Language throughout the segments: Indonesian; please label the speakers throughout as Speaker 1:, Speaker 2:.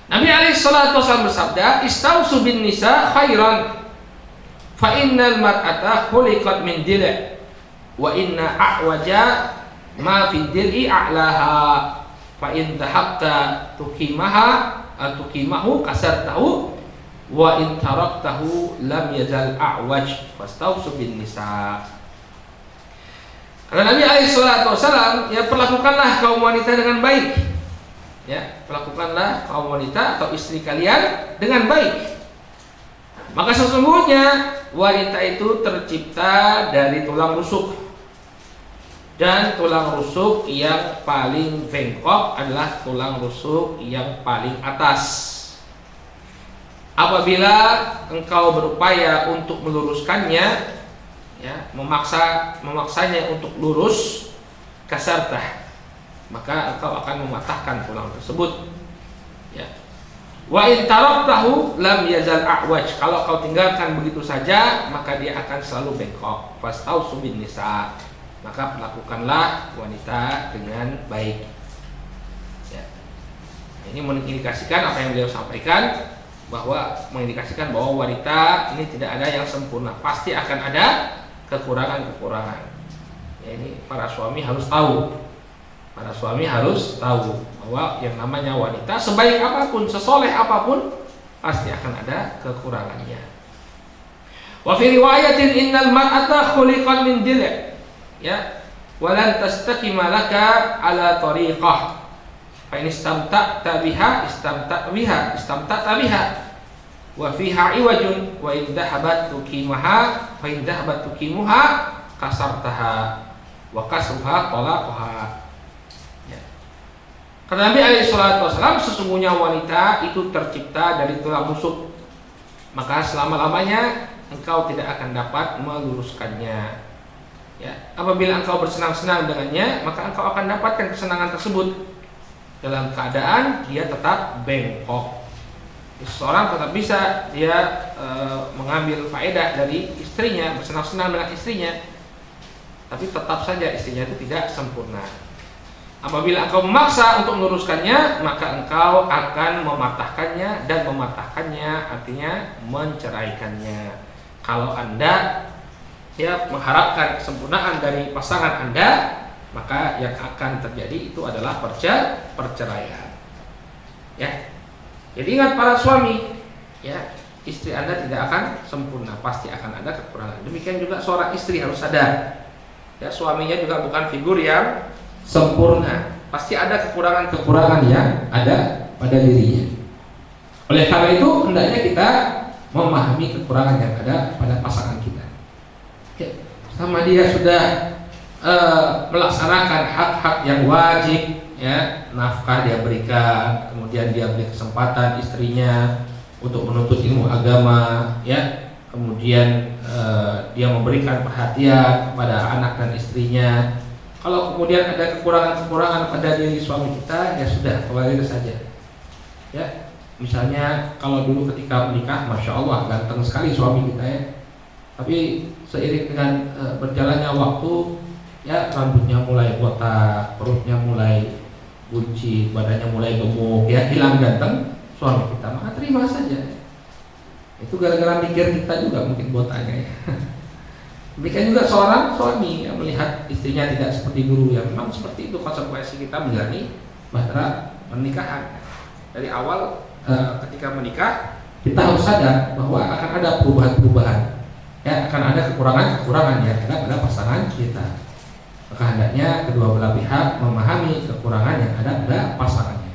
Speaker 1: Nabi alaihi salatu wasallam bersabda, "Istausu bin nisa khairan, fa innal mar'ata khuliqat min dil' wa inna a'waja ma fi dil'i a'laha, fa in dhahabta tuqimahu kasartahu wa in taraktahu lam yazal a'waj fastausu bin nisa." Kata Nabi alaihi salatu wasallam, ya perlakukanlah kaum wanita dengan baik. Ya, perlakukanlah kaum wanita atau istri kalian dengan baik. Maka sesungguhnya wanita itu tercipta dari tulang rusuk. Dan tulang rusuk yang paling bengkok adalah tulang rusuk yang paling atas. Apabila engkau berupaya untuk meluruskannya, ya, memaksanya untuk lurus, kasartah, maka engkau akan mematahkan tulang tersebut. Ya. Wa in taraktahu lam yazal a'waj, kalau kau tinggalkan begitu saja maka dia akan selalu bengkok. Fastausu bin nisa, maka perlakukanlah wanita dengan baik. Ya. Ini mengindikasikan apa yang beliau sampaikan, bahwa mengindikasikan bahwa wanita ini tidak ada yang sempurna, pasti akan ada kekurangan-kekurangan. Ya, ini para suami harus tahu. Para suami harus tahu bahwa yang namanya wanita, sebaik apapun, sesoleh apapun, pasti akan ada kekurangannya. Wa fi riwayatin innal mar'ata khuliqat min dil', ya, walan tastaqima laka ala tariqah. Fa in istamta'ta biha wa fiha iwajun wa in dhahabat tuqimuha kasartaha wa kasruha talaqaha. Ya. Kata Nabi alaihi salatu wasallam, sesungguhnya wanita itu tercipta dari tulang rusuk, maka selama-lamanya engkau tidak akan dapat meluruskannya. Ya, apabila engkau bersenang-senang dengannya, maka engkau akan dapatkan kesenangan tersebut dalam keadaan dia tetap bengkok. Seseorang tetap bisa dia mengambil faedah dari istrinya, bersenang-senang dengan istrinya, tapi tetap saja istrinya itu tidak sempurna. Apabila engkau memaksa untuk meluruskannya, maka engkau akan mematahkannya, dan mematahkannya artinya menceraikannya. Kalau Anda ya mengharapkan kesempurnaan dari pasangan Anda, maka yang akan terjadi itu adalah perceraian. Ya. Jadi ingat para suami, ya, istri Anda tidak akan sempurna, pasti akan ada kekurangan. Demikian juga seorang istri harus sadar, ya, suaminya juga bukan figur yang sempurna, pasti ada kekurangan-kekurangan yang ada pada dirinya. Oleh karena itu hendaknya kita memahami kekurangan yang ada pada pasangan kita. Ya, sama dia sudah melaksanakan hak-hak yang wajib, ya, nafkah dia berikan, kemudian dia beri kesempatan istrinya untuk menuntut ilmu agama, ya, kemudian dia memberikan perhatian kepada anak dan istrinya. Kalau kemudian ada kekurangan-kekurangan pada diri suami kita, ya sudah, tolerir saja. Ya, misalnya kalau dulu ketika menikah, masya Allah ganteng sekali suami kita, ya, tapi seiring dengan berjalannya waktu, ya, rambutnya mulai botak, perutnya mulai buncit, badannya mulai gemuk, ya, hilang ganteng suami kita, maka terima saja. Itu gara-gara mikir kita juga mungkin botaknya, ya. Demikian juga seorang suami yang melihat istrinya tidak seperti dulu, ya, memang seperti itu konsekuensi kita menjalani bahtera pernikahan. Dari awal ketika menikah, kita harus sadar bahwa akan ada perubahan-perubahan, ya, akan ada kekurangan-kekurangan yang ada pada pasangan kita. Maka hendaknya kedua belah pihak memahami kekurangan yang ada pada pasangannya.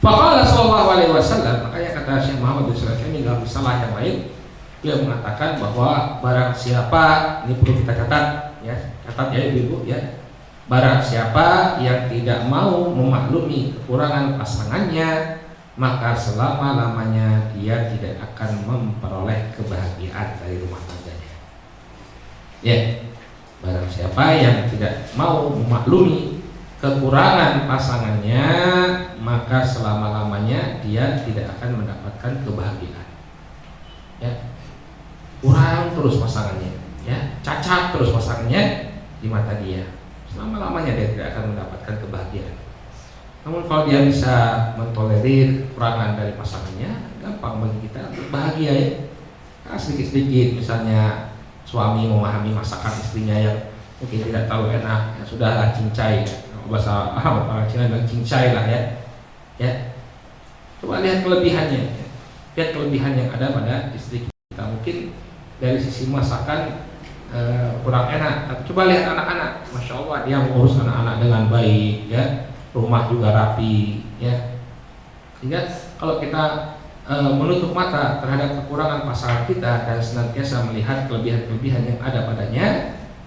Speaker 1: Faqala sallallahu alaihi wasallam, makanya kata Syekh Muhammad bin Shalih Al-Utsaimin dalam risalah yang lain, dia mengatakan bahwa barang siapa, ini perlu kita catat, ya, catat ya ibu-ibu, ya, barang siapa yang tidak mau memaklumi kekurangan pasangannya, maka selama-lamanya dia tidak akan memperoleh kebahagiaan dari rumah tangganya. Ya. Barang siapa yang tidak mau memaklumi kekurangan pasangannya, maka selama-lamanya dia tidak akan mendapatkan kebahagiaan. Ya, kurang terus pasangannya, ya, cacat terus pasangannya di mata dia, selama-lamanya dia tidak akan mendapatkan kebahagiaan. Namun kalau dia bisa mentolerir kekurangan dari pasangannya, gampang bagi kita untuk bahagia ya. Nah, sedikit-sedikit misalnya suami memahami masakan istrinya yang mungkin tidak terlalu enak, ya sudahlah cincai, bahasa orang Cina bilang cincai lah ya. Ya, coba lihat kelebihannya, ya. Lihat kelebihan yang ada pada istri kita. Mungkin dari sisi masakan kurang enak, tapi coba lihat anak-anak, masya Allah dia mengurus anak-anak dengan baik, ya, rumah juga rapi, ya. Sehingga kalau kita menutup mata terhadap kekurangan pasangan kita dan senantiasa melihat kelebihan-kelebihan yang ada padanya,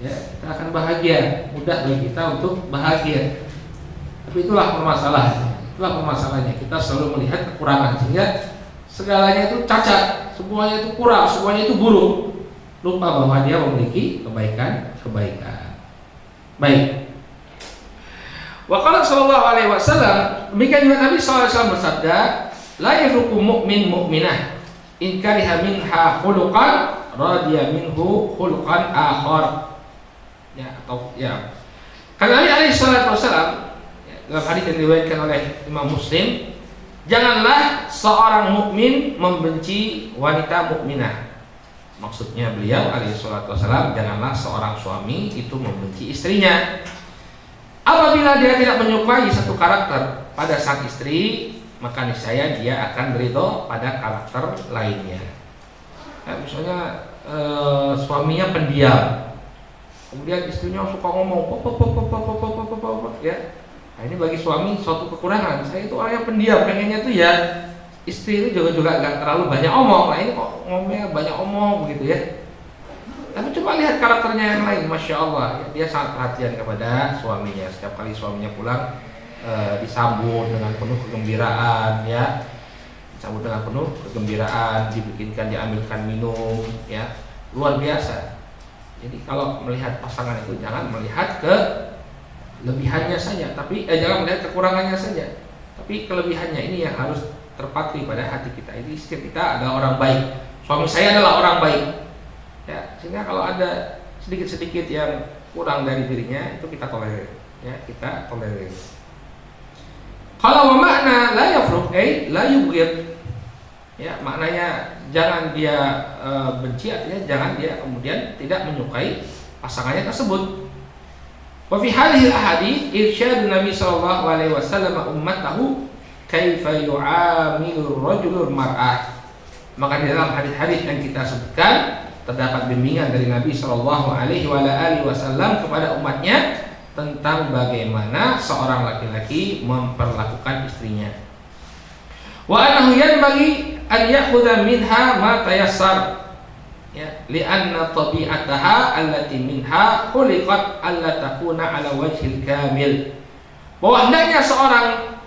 Speaker 1: ya, kita akan bahagia, mudah bagi kita untuk bahagia. Tapi itulah permasalahannya, kita selalu melihat kekurangan sehingga segalanya itu cacat, semuanya itu kurang, semuanya itu buruk, lupa bahwa dia memiliki kebaikan. Baik. Wa qala sallallahu alaihi wasallam, demikian juga Nabi sallallahu alaihi wasallam bersabda, la yafruqu mu'min mu'minah in kariha minha khuluqan radiya minhu khuluqan akhar. Ya, atau ya. Karena Nabi alaihi salatu wasallam dalam hadis yang diriwayatkan oleh Imam Muslim, janganlah seorang mukmin membenci wanita mukminah. Maksudnya beliau alaihi salatu wasallam, janganlah seorang suami itu membenci istrinya. Apabila dia tidak menyukai satu karakter pada sang istri, maka niscaya dia akan beridho pada karakter lainnya. Ya, misalnya suaminya pendiam, kemudian istrinya suka ngomong, ya. Nah, ini bagi suami suatu kekurangan. Saya itu orang yang pendiam, pengennya tuh ya istri itu juga nggak terlalu banyak omong. Nah, ini kok ngomongnya banyak omong begitu ya. Tapi coba lihat karakternya yang lain, masya Allah, ya, dia sangat perhatian kepada suaminya. Setiap kali suaminya pulang disambut dengan penuh kegembiraan, ya, disambut dengan penuh kegembiraan, dibikinkan, diambilkan minum, ya, luar biasa. Jadi kalau melihat pasangan itu jangan melihat kelebihannya saja, tapi jangan melihat kekurangannya saja, tapi kelebihannya ini yang harus terpatri pada hati kita. Ini istri kita adalah orang baik, suami saya adalah orang baik, ya, sehingga kalau ada sedikit-sedikit yang kurang dari dirinya itu kita tolerir, ya, kita tolerir. Kalau makna la yafruq la yubghid, ya, maknanya jangan dia benci, artinya jangan dia kemudian tidak menyukai pasangannya tersebut. Wa fi hadhihi al-ahadits irsyad Nabi sallallahu alaihi wasallam ummatahu kaifa yu'amilu ar-rajulu al-mar'ah. Maka di dalam hadis-hadis yang kita sebutkan terdapat bimbingan dari Nabi sallallahu alaihi wasallam kepada umatnya tentang bagaimana seorang laki-laki memperlakukan istrinya. Wa annahu yanbaghi an ya'khudha minha ma tayassar, ya, li'anna tabi'ataha allati minha khuliqat alla takuna ala wajhil kamil. Bahwa hendaknya seorang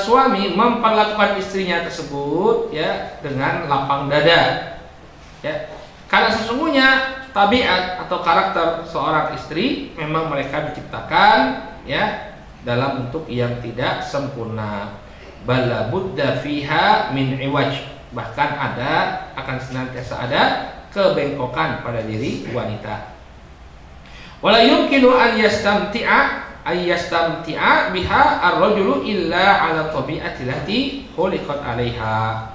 Speaker 1: suami memperlakukan istrinya tersebut, ya, dengan lapang dada, ya, karena sesungguhnya tabiat atau karakter seorang istri memang mereka diciptakan, ya, dalam bentuk yang tidak sempurna. Bala budda fiha min iwaj, bahkan akan senantiasa ada kebengkokan pada diri wanita. Wala yumkinu an yastamti'a biha ar-rajulu illa ala tabi'ati allati khuliqat 'alaiha.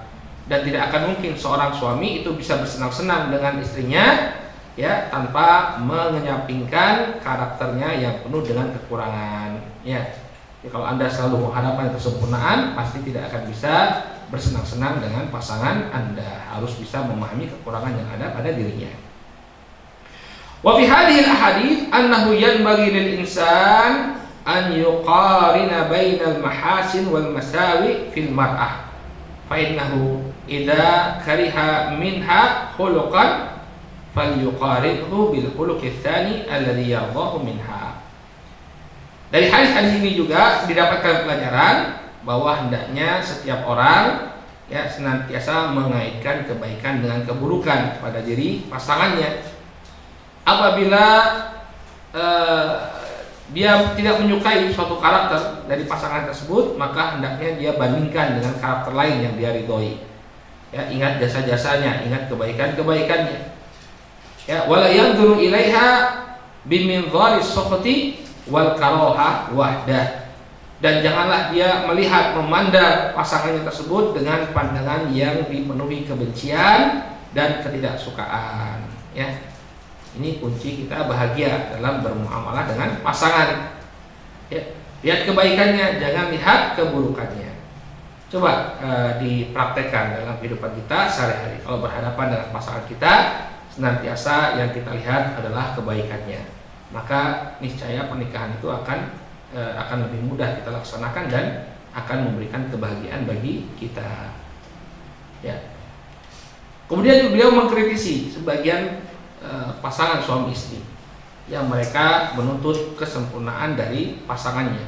Speaker 1: Dan tidak akan mungkin seorang suami itu bisa bersenang-senang dengan istrinya, ya, tanpa mengenyampingkan karakternya yang penuh dengan kekurangan, ya. Jadi kalau Anda selalu mengharapkan kesempurnaan, pasti tidak akan bisa bersenang-senang dengan pasangan Anda. Harus bisa memahami kekurangan yang ada pada dirinya. Wa fi hadhihi al-ahadits annahu yanbaghi lil insan an yuqarina bainal mahasin wal masawi fil mar'ah. Fa innahu idza kariha minha khuluqan falyuqarinhu bil khuluqi tsani alladhi yardahu minha. Dari hadis-hadis ini juga didapatkan pelajaran bahwa hendaknya setiap orang, ya, senantiasa mengaitkan kebaikan dengan keburukan pada diri pasangannya. Apabila dia tidak menyukai suatu karakter dari pasangan tersebut, maka hendaknya dia bandingkan dengan karakter lain yang dia ridhoi. Ya, ingat jasa-jasanya, ingat kebaikan-kebaikannya. Ya, wala yanzuru ilaiha biminzari sukhti wal karaha wahdah. dan janganlah dia melihat memandang pasangannya tersebut dengan pandangan yang dipenuhi kebencian dan ketidaksukaan. Ya, ini kunci kita bahagia dalam bermuamalah dengan pasangan. Ya, lihat kebaikannya, jangan lihat keburukannya. Coba dipraktekkan dalam kehidupan kita sehari-hari. Kalau berhadapan dengan pasangan kita, senantiasa yang kita lihat adalah kebaikannya, maka niscaya pernikahan itu akan lebih mudah kita laksanakan dan akan memberikan kebahagiaan bagi kita. Ya. Kemudian beliau mengkritisi sebagian pasangan suami istri yang mereka menuntut kesempurnaan dari pasangannya.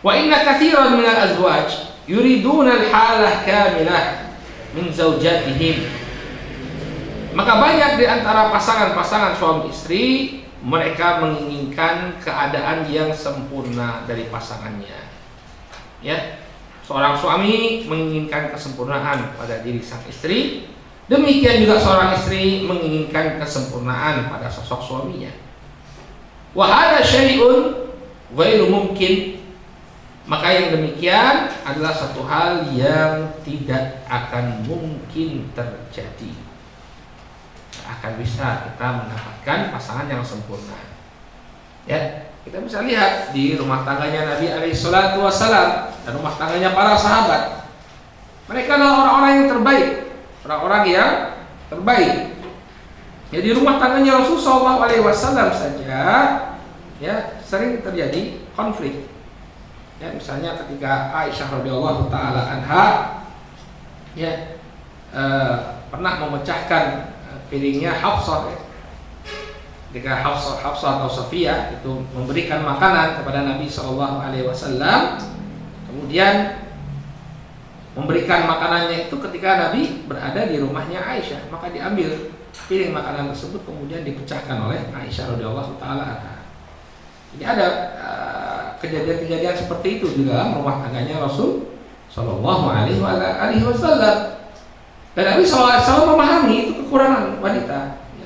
Speaker 1: Wa inna katsiran minal azwaj yuriduna al-halah kamilah min zaujatihim. Maka banyak di antara pasangan-pasangan suami istri, mereka menginginkan keadaan yang sempurna dari pasangannya. Ya, seorang suami menginginkan kesempurnaan pada diri sang istri, demikian juga seorang istri menginginkan kesempurnaan pada sosok suaminya. Wa hadza syai'un ghairu mungkin. Maka yang demikian adalah satu hal yang tidak akan mungkin terjadi. Akan bisa kita mendapatkan pasangan yang sempurna. Ya, kita bisa lihat di rumah tangganya Nabi alaihissalatu wassalam dan rumah tangganya para sahabat. Mereka adalah orang-orang yang terbaik, orang-orang yang terbaik. Ya, di rumah tangganya Rasulullah SAW saja, ya, sering terjadi konflik. Ya, misalnya ketika Aisyah radhiyallahu taala anha ya pernah memecahkan piringnya Hafsah, ya. Ketika Hafsah atau Safiyah itu memberikan makanan kepada Nabi SAW, kemudian memberikan makanannya itu ketika Nabi berada di rumahnya Aisyah, maka diambil piring makanan tersebut kemudian dipecahkan oleh Aisyah radhiyallahu taala anha. Jadi ada kejadian-kejadian seperti itu di dalam rumah tangganya Rasul Shallallahu Alaihi Wasallam. Dan Nabi SAW memahami itu kekurangan wanita.